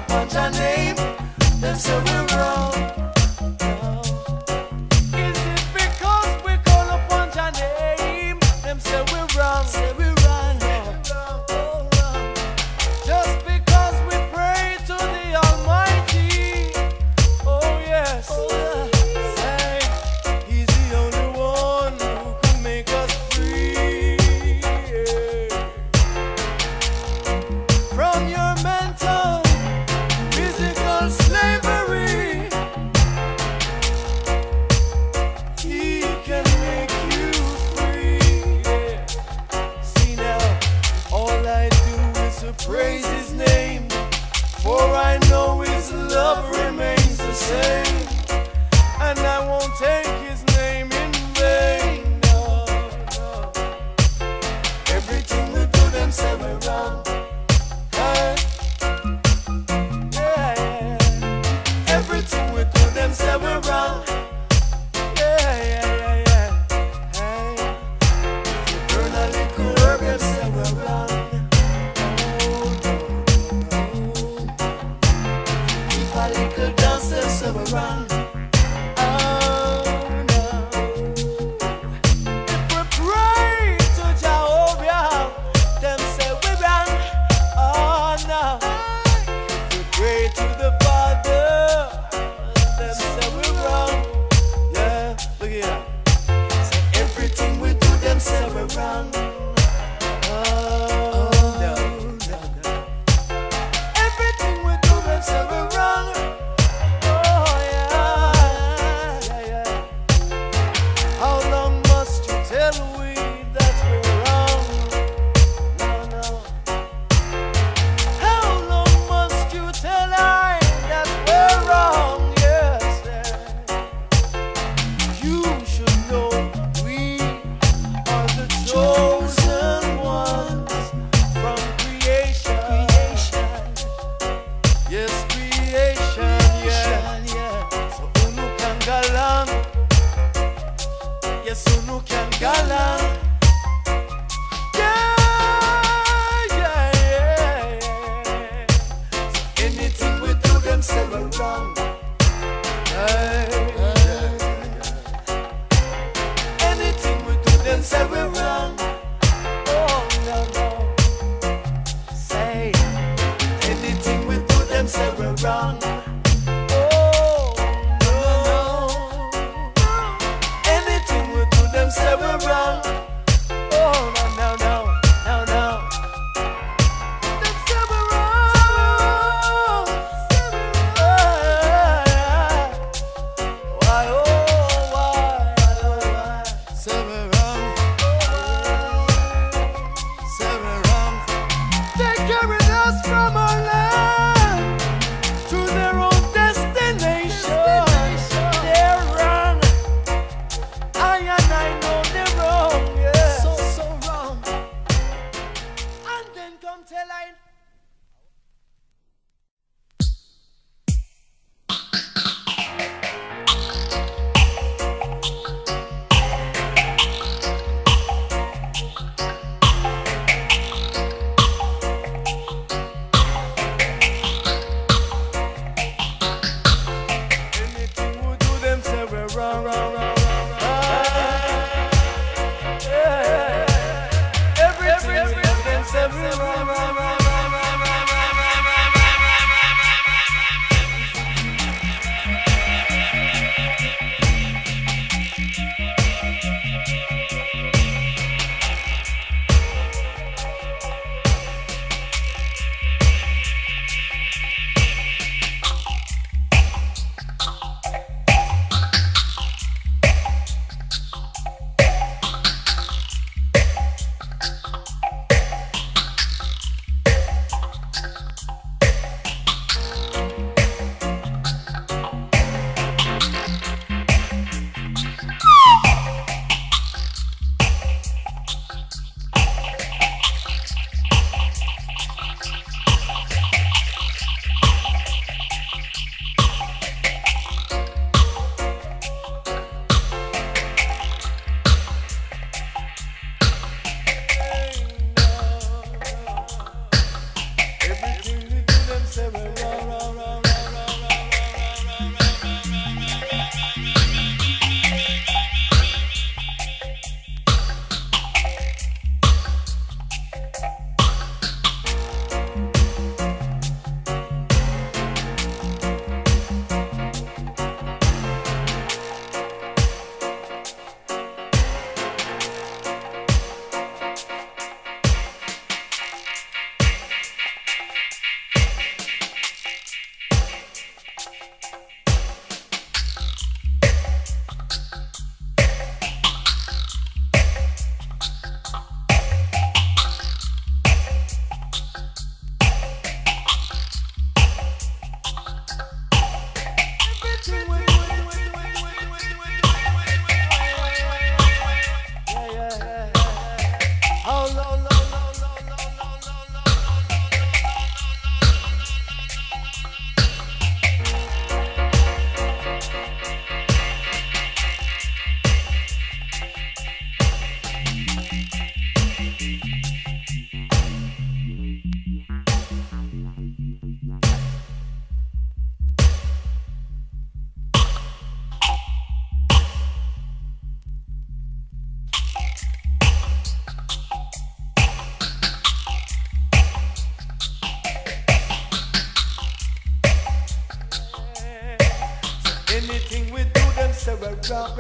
upon your name, them say we're wrong. Is it because we call upon your name, them say we're wrong, say we're wrong. Just because we pray to the Almighty, oh yes, say He's the only one who can make us free, from your mental, physical slavery. He can make you free. See now, all I do is to praise His name, for I know His love remains the same, and I won't take His name in vain. No, no. Everything we do, them say we're wrong. Hey. Yeah, yeah. Everything we do, them say we're wrong. Yeah, yeah, yeah, yeah. Hey. If you burn a little herb, them say we're wrong. Keep a little dance, them say we're wrong. Oh no. If we pray to Jehovah, them say we're wrong. Oh no. If we pray to the Father, them say we're wrong. Yeah, look here. Say everything we do, them say we're wrong. Oh no, no, no. Everything we do, them say we're wrong. Oh yeah. Yeah.